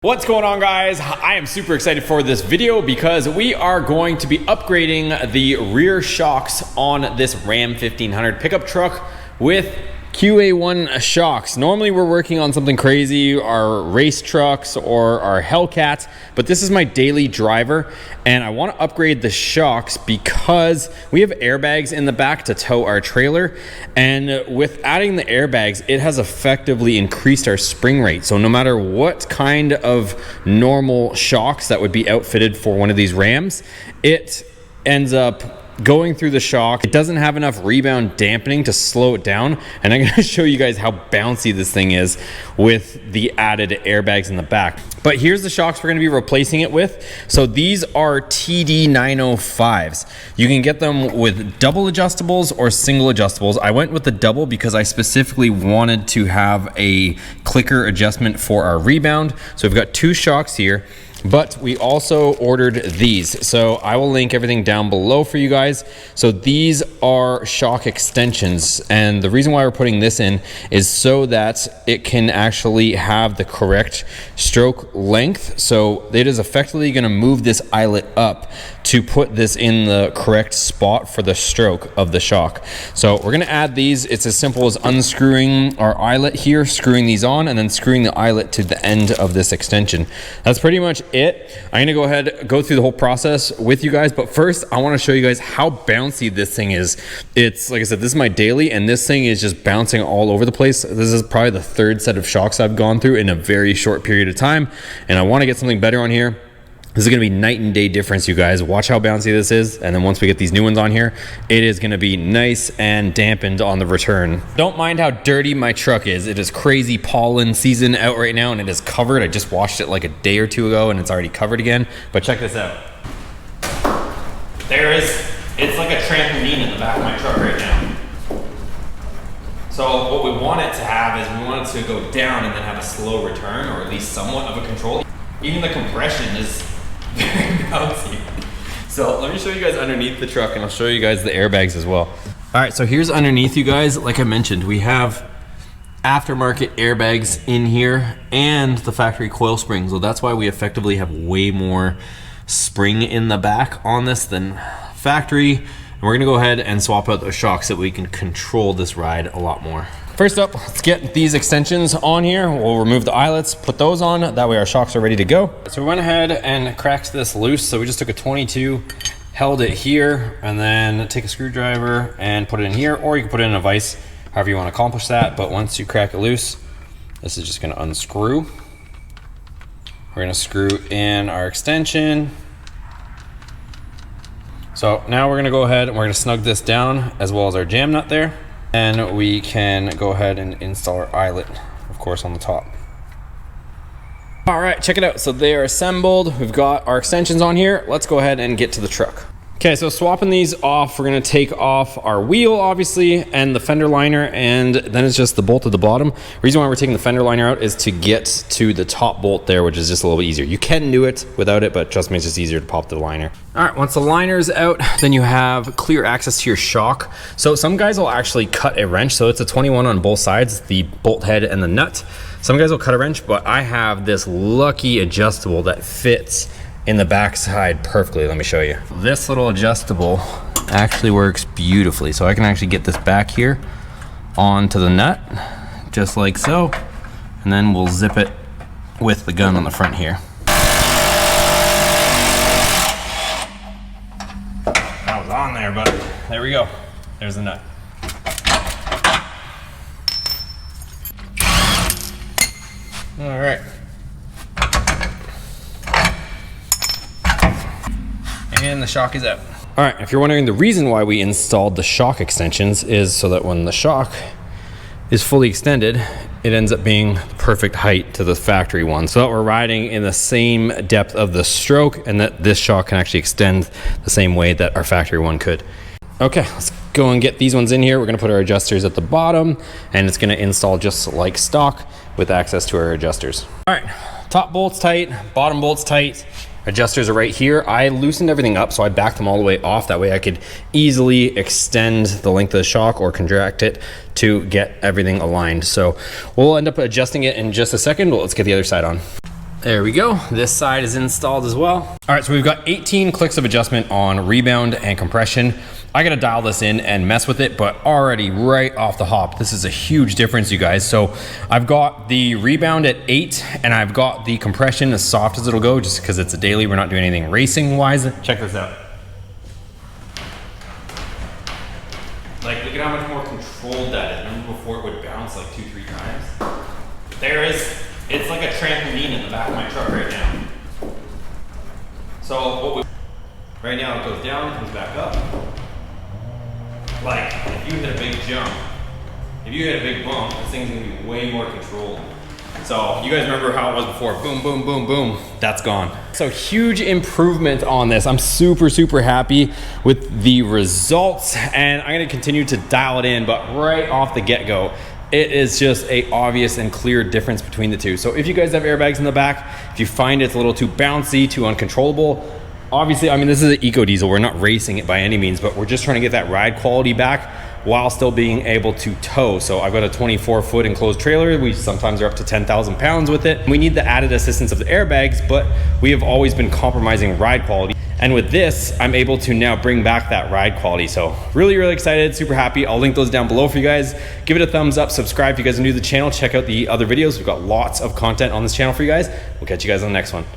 What's going on, guys? I am super excited for this video because we are going to be upgrading the rear shocks on this Ram 1500 pickup truck with QA1 Shocks. Normally we're working on something crazy, our race trucks or our Hellcats, but this is my daily driver and I want to upgrade the shocks because we have airbags in the back to tow our trailer, and with adding the airbags it has effectively increased our spring rate. So no matter what kind of normal shocks that would be outfitted for one of these Rams, it ends up going through the shock. It doesn't have enough rebound dampening to slow it down, and I'm going to show you guys how bouncy this thing is with the added airbags in the back. But here's the shocks we're going to be replacing it with. So these are TD905s. You can get them with double adjustables or single adjustables. I went with the double because I specifically wanted to have a clicker adjustment for our rebound. So we've got two shocks here, but we also ordered these. So I will link everything down below for you guys. So these are shock extensions, and the reason why we're putting this in is so that it can actually have the correct stroke length. So it is effectively going to move this eyelet up to put this in the correct spot for the stroke of the shock. So we're going to add these. It's as simple as unscrewing our eyelet here, screwing these on, and then screwing the eyelet to the end of this extension. That's pretty much it. I'm gonna go ahead, go through the whole process with you guys, but first I want to show you guys how bouncy this thing is. It's like I said, this is my daily, and this thing is just bouncing all over the place. This is probably the third set of shocks I've gone through in a very short period of time, and I want to get something better on here. This is going to be night and day difference, you guys. Watch how bouncy this is, and then once we get these new ones on here, it is going to be nice and dampened on the return. Don't mind how dirty my truck is. It is crazy pollen season out right now, and it is covered. I just washed it like a day or two ago, and it's already covered again. But check this out. It's like a trampoline in the back of my truck right now. So what we want it to have is we want it to go down and then have a slow return, or at least somewhat of a control. Even the compression is very bouncy. So let me show you guys underneath the truck, and I'll show you guys the airbags as well. All right, so here's underneath, you guys. Like I mentioned, we have aftermarket airbags in here and the factory coil springs. So that's why we effectively have way more spring in the back on this than factory. And we're gonna go ahead and swap out those shocks so that we can control this ride a lot more. First up, let's get these extensions on here. We'll remove the eyelets, put those on, that way our shocks are ready to go. So we went ahead and cracked this loose. So we just took a 22, held it here, and then take a screwdriver and put it in here, or you can put it in a vise, however you want to accomplish that. But once you crack it loose, this is just gonna unscrew. We're gonna screw in our extension. So now we're gonna go ahead and we're gonna snug this down as well as our jam nut there. And we can go ahead and install our eyelet, of course, on the top. All right, check it out. So they are assembled. We've got our extensions on here. Let's go ahead and get to the truck. Okay, so swapping these off, we're gonna take off our wheel, obviously, and the fender liner, and then it's just the bolt at the bottom. The reason why we're taking the fender liner out is to get to the top bolt there, which is just a little bit easier. You can do it without it, but trust me, it's just easier to pop the liner. All right, once the liner's out, then you have clear access to your shock. So some guys will actually cut a wrench. So it's a 21 on both sides, the bolt head and the nut. Some guys will cut a wrench, but I have this lucky adjustable that fits in the backside perfectly. Let me show you. This little adjustable actually works beautifully. So I can actually get this back here onto the nut, just like so, and then we'll zip it with the gun on the front here. That was on there, but there we go. There's the nut. All right. And the shock is out. All right, if you're wondering, the reason why we installed the shock extensions is so that when the shock is fully extended, it ends up being the perfect height to the factory one, so that we're riding in the same depth of the stroke, and that this shock can actually extend the same way that our factory one could. Okay, let's go and get these ones in here. We're gonna put our adjusters at the bottom, and it's gonna install just like stock with access to our adjusters. All right, top bolt's tight, bottom bolt's tight. Adjusters are right here. I loosened everything up, so I backed them all the way off. That way I could easily extend the length of the shock or contract it to get everything aligned. So we'll end up adjusting it in just a second, but let's get the other side on. There we go. This side is installed as well. All right, so we've got 18 clicks of adjustment on rebound and compression. I gotta dial this in and mess with it, but already right off the hop, this is a huge difference, you guys. So I've got the rebound at 8 and I've got the compression as soft as it'll go, just because it's a daily, we're not doing anything racing wise. Check this out. Like, look at how much more controlled that is. Remember before it would bounce like 2-3 times? There is, it's like a trampoline in the back of my truck right now. So right now it goes down, comes back up. Like, if you hit a big jump, if you hit a big bump, this thing's gonna be way more controlled. So you guys remember how it was before, boom, boom, boom, boom, that's gone. So huge improvement on this. I'm super, super happy with the results, and I'm gonna continue to dial it in, but right off the get-go, it is just a obvious and clear difference between the two. So if you guys have airbags in the back, if you find it's a little too bouncy, too uncontrollable, obviously, I mean, this is an eco diesel. We're not racing it by any means, but we're just trying to get that ride quality back while still being able to tow. So I've got a 24-foot enclosed trailer. We sometimes are up to 10,000 pounds with it. We need the added assistance of the airbags, but we have always been compromising ride quality. And with this, I'm able to now bring back that ride quality. So really, really excited, super happy. I'll link those down below for you guys. Give it a thumbs up, subscribe if you guys are new to the channel. Check out the other videos. We've got lots of content on this channel for you guys. We'll catch you guys on the next one.